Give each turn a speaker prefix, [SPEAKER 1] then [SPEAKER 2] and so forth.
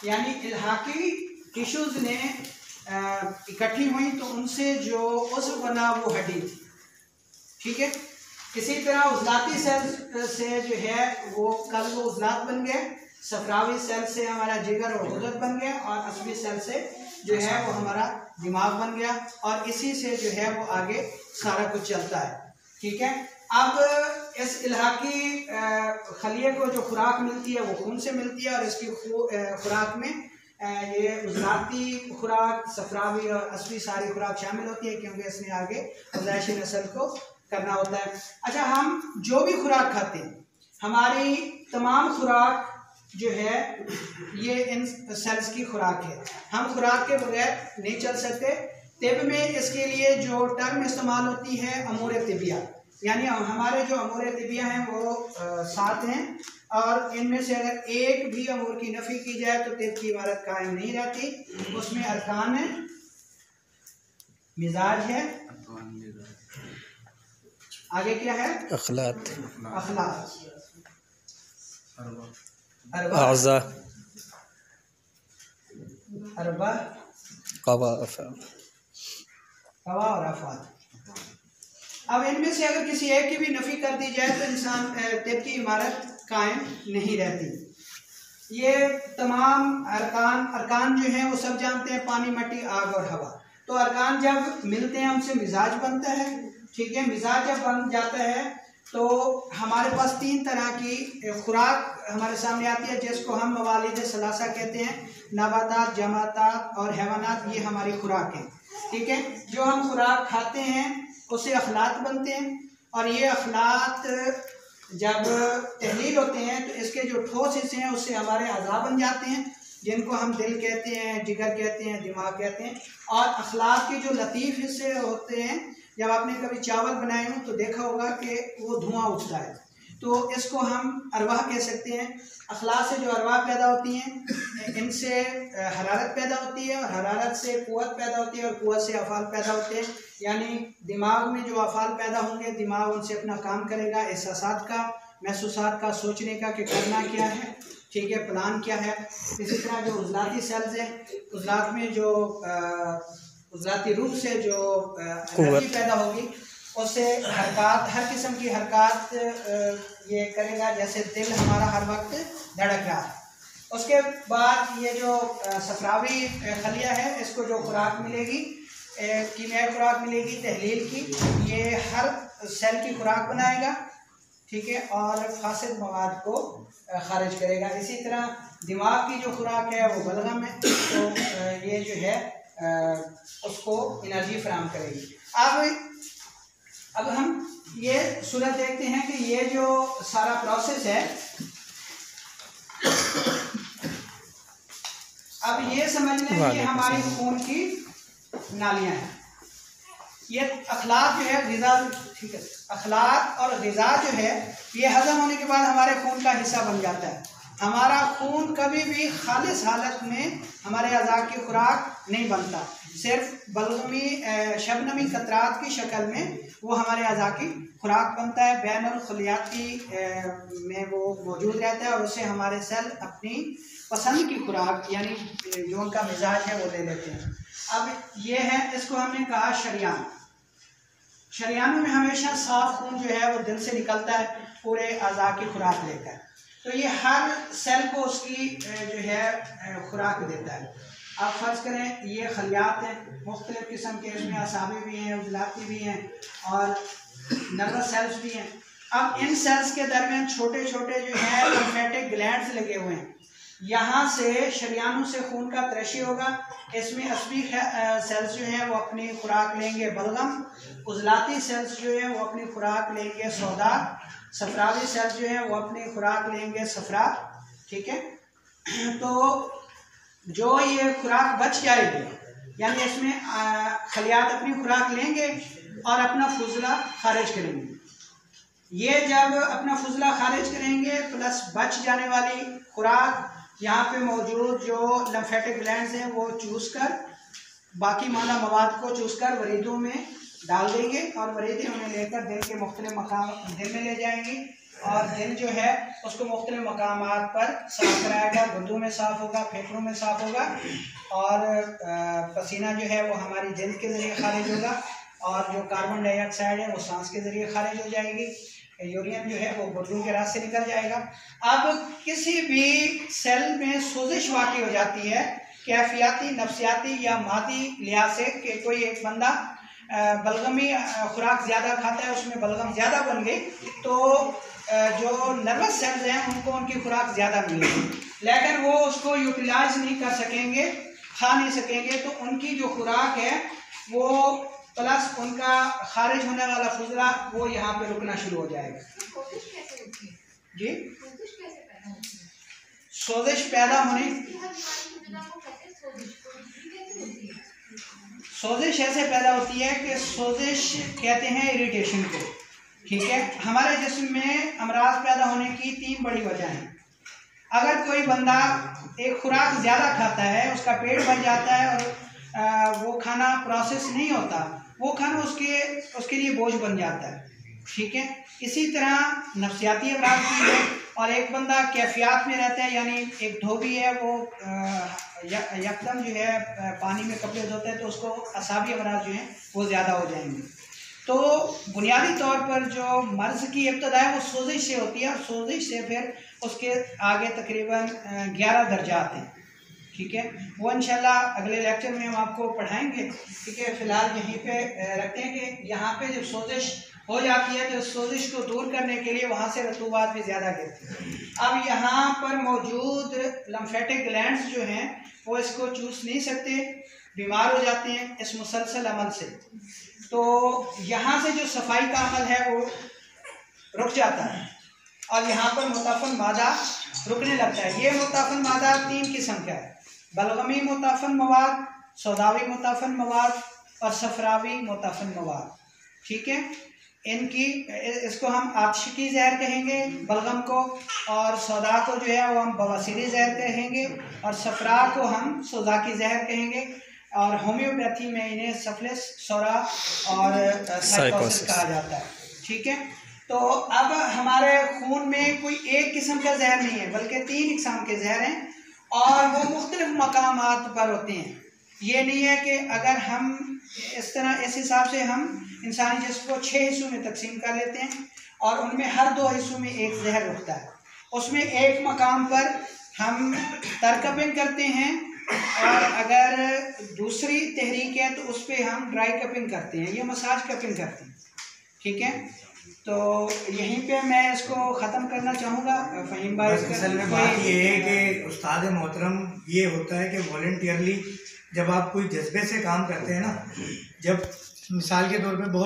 [SPEAKER 1] यानी इल्हाकी टिश्यूज़ ने इकट्ठी हुई तो उनसे जो उज़्व बना वो हड्डी थी, ठीक है। इसी तरह उज़लाती सेल से जो है वो कल्ब उज़लात बन गए, सफरावी सेल से हमारा जिगर और गुदत बन गया, और असबी सेल से जो है वो हमारा दिमाग बन गया, और इसी से जो है वो आगे सारा कुछ चलता है, ठीक है। अब इस इल्हाकी खलिए को जो खुराक मिलती है वो खून से मिलती है, और इसकी खुराक में ये उज़लाती खुराक, सफरावी और असबी सारी खुराक शामिल होती है, क्योंकि इसने आगे पैदाइशी नस्ल को करना होता है। अच्छा, हम जो भी खुराक खाते हैं, हमारी तमाम खुराक जो है ये इन सेल्स की खुराक है। हम खुराक के बगैर नहीं चल सकते। तिब में इसके लिए जो टर्म इस्तेमाल होती है अमूर तिबिया, यानी हमारे जो अमूर तिबिया हैं वो 7 हैं, और इनमें से अगर एक भी अमूर की नफ़ी की जाए तो तिब की इबारत कायम नहीं रहती। उसमें अरकान है, मिजाज है, आगे क्या है, अखलाक,
[SPEAKER 2] आज़ा,
[SPEAKER 1] अरबा,
[SPEAKER 2] कवा
[SPEAKER 1] और अफ़ाद। अब इनमें से अगर किसी एक की भी नफ़ी कर दी जाए तो इंसान तिब की इमारत कायम नहीं रहती। ये तमाम अरकान जो हैं वो सब जानते हैं, पानी, मिट्टी, आग और हवा। तो अरकान जब मिलते हैं उनसे मिजाज बनता है, ठीक है। मिजाज जब बन जाता है तो हमारे पास 3 तरह की खुराक हमारे सामने आती है, जिसको हम मवालिद सलासा कहते हैं। नबातात, जमातात और हैवानात, ये हमारी खुराक है, ठीक है। जो हम खुराक खाते हैं उससे अखलात बनते हैं, और ये अखलात जब तहलील होते हैं तो इसके जो ठोस हिस्से हैं उससे हमारे अज़ा बन जाते हैं, जिनको हम दिल कहते हैं, जिगर कहते हैं, दिमाग कहते हैं। और अखलात के जो लतीफ़ हिस्से होते हैं, जब आपने कभी चावल बनाए हो तो देखा होगा कि वो धुआं उठता है, तो इसको हम अरवाह कह सकते हैं। अखलाक से जो अरवाह पैदा होती हैं, इनसे हरारत पैदा होती है, और हरारत से क़ुव्वत पैदा होती है, और क़ुव्वत से अफ़ाल पैदा होते हैं। यानी दिमाग में जो अफ़ाल पैदा होंगे, दिमाग उनसे अपना काम करेगा, एहसासात का, महसूसात का, सोचने का कि करना क्या है, ठीक है, प्लान क्या है। इसी तरह जो उज़लाती सेल्स हैं, उज़लात में जो उज़लाती रूह से जो एनर्जी पैदा होगी, उससे हरकत, हर किस्म की हरकत ये करेगा, जैसे दिल हमारा हर वक्त धड़क रहा है। उसके बाद ये जो सफरावी खलिया है, इसको जो खुराक मिलेगी, कीमियाई खुराक मिलेगी तहलील की, ये हर सेल की खुराक बनाएगा, ठीक है, और फासिद मवाद को खारिज करेगा। इसी तरह दिमाग की जो खुराक है वो बलगम है, तो ये जो है उसको एनर्जी फराहम करेगी। अब हम ये सूरत देखते हैं कि ये जो सारा प्रोसेस है, अब ये समझ लें कि हमारी खून की नालियां हैं। ये अखलाक जो है ग़िज़ा, ठीक है, अखलाक और ग़िज़ा जो है ये हज़म होने के बाद हमारे खून का हिस्सा बन जाता है। हमारा खून कभी भी खालिस हालत में हमारे अज़ा की खुराक नहीं बनता, सिर्फ बलगमी शबनमी कतरात की शक्ल में वो हमारे अज़ा की खुराक बनता है। बैनुल खलियाती में वो मौजूद रहता है, और उससे हमारे सेल अपनी पसंद की खुराक, यानी जो उनका मिजाज है वो ले लेते हैं। अब ये है, इसको हमने कहा शरियान। शरियानों में हमेशा साफ खून जो है वो दिल से निकलता है, पूरे अज़ा की खुराक लेकर। तो ये हर सेल को उसकी जो है खुराक देता है। अब फ़र्ज़ करें ये खलियात हैं मुख्तलिफ़ किस्म के, इसमें असाबे भी हैं, उज़लाती भी हैं, और नर्वस सेल्स भी हैं। अब इन सेल्स के दरमियान छोटे छोटे जो हैं लिम्फेटिक ग्लैंड्स लगे हुए हैं। यहाँ से शरियानों से खून का तरशी होगा। इसमें असबी सेल्स जो हैं वो अपनी खुराक लेंगे बलगम, उज़लाती सेल्स जो हैं वो अपनी खुराक लेंगे सौदा, सफरावी सेल्स जो हैं वो अपनी खुराक लेंगे सफरा, ठीक है। तो जो ये खुराक बच जाएगी, यानी इसमें खलियात अपनी खुराक लेंगे और अपना फुजला खारिज करेंगे। ये जब अपना फुजला खारिज करेंगे प्लस बच जाने वाली खुराक यहाँ पे मौजूद जो लिम्फेटिक ग्लैंड्स हैं वो चूस कर, बाकी मादा मवाद को चूस कर वरीदों में डाल देंगे, और वरीदें उन्हें लेकर दिल के मुख्तलिफ मकाम दिल में ले जाएंगी, और दिल जो है उसको मुख्तलिफ मकामात पर साफ कराएगा। गुर्दों में साफ़ होगा, फेफड़ों में साफ़ होगा, और पसीना जो है वो हमारी जल्द के ज़रिए खारिज होगा, और जो कार्बन डाइऑक्साइड है वो सांस के ज़रिए खारिज हो जाएगी। यूरिन जो है वो गुर्दों के रास्ते निकल जाएगा। अब किसी भी सेल में सोजिश वाक़ई हो जाती है कैफियाती, नफ्सियाती या मादी लिहाज से, कि कोई एक बंदा बलगमी खुराक ज़्यादा खाता है, उसमें बलगम ज़्यादा बन गई, तो जो नर्वस सेल्स हैं उनको उनकी खुराक ज़्यादा मिलेगी, लेकिन वो उसको यूटिलाइज नहीं कर सकेंगे, खा नहीं सकेंगे, तो उनकी जो खुराक है वो प्लस उनका खारिज होने वाला फुजला वो यहाँ पे रुकना शुरू हो जाएगा। जी, सोजिश पैदा होने, सोजिश ऐसे पैदा होती है कि सोजिश कहते हैं इरिटेशन को, ठीक है। हमारे जिस्म में अमराज पैदा होने की 3 बड़ी वजह हैं। अगर कोई बंदा एक खुराक ज़्यादा खाता है, उसका पेट भर जाता है और वो खाना प्रोसेस नहीं होता, वो खाना उसके लिए बोझ बन जाता है, ठीक है। इसी तरह नफ्सियाती अमराज भी है, और एक बंदा कैफियत में रहता है, यानी एक धोबी है वो यकदम जो है पानी में कपड़े धोते हैं, तो उसको असाबी अमराज जो हैं वो ज़्यादा हो जाएंगे। तो बुनियादी तौर पर जो मर्ज़ की इब्तदा है वो सोजिश से होती है, और सोजिश से फिर उसके आगे तकरीबन 11 दर्जात हैं, ठीक है। वो इंशाल्लाह अगले लेक्चर में हम आपको पढ़ाएंगे, ठीक है। फ़िलहाल यहीं पे रखते हैं कि यहाँ पे जब सोजिश हो जाती है तो सोजिश को दूर करने के लिए वहाँ से रतूबात भी ज़्यादा गिरती है। अब यहाँ पर मौजूद लम्फेटिक ग्लैंड्स जो हैं वो इसको चूस नहीं सकते, बीमार हो जाते हैं इस मुसलसल अमल से, तो यहाँ से जो सफाई का अमल है वो रुक जाता है, और यहाँ पर मुताफन मादा रुकने लगता है। ये मुताफन मादा 3 किस्म का है, बलगमी मुताफन मवाद, सौदावी मुताफन मवाद और सफरावी मुताफन मवाद, ठीक है। इसको हम आतिशी जहर कहेंगे बलगम को, और सौदा को जो है वो हम बवासीरी जहर कहेंगे, और सफरा को हम सोजाकी जहर कहेंगे, और होम्योपैथी में इन्हें सफलिस, सोरा और साइकोसिस कहा जाता है, ठीक है। तो अब हमारे खून में कोई एक किस्म का जहर नहीं है, बल्कि 3 किस्म के जहर हैं, और वो मुख्तलिफ मकामात पर होते हैं। ये नहीं है कि अगर हम इस तरह इस हिसाब से हम इंसानी जिस्म को 6 हिस्सों में तकसीम कर लेते हैं, और उनमें हर 2 हिस्सों में एक जहर रुकता है। उसमें एक मकाम पर हम तरकपिंग करते हैं, और अगर दूसरी तहरीक है तो उस पर हम ड्राई कपिंग करते हैं, ये मसाज कपिंग करते हैं, ठीक है। तो यहीं पे मैं इसको ख़त्म करना चाहूँगा। फ़हीम भाई,
[SPEAKER 2] असल में बात ये है कि उस्ताद मोहतरम, ये होता है कि वॉलंटियरली जब आप कोई जज्बे से काम करते हैं ना, जब मिसाल के तौर पे बहुत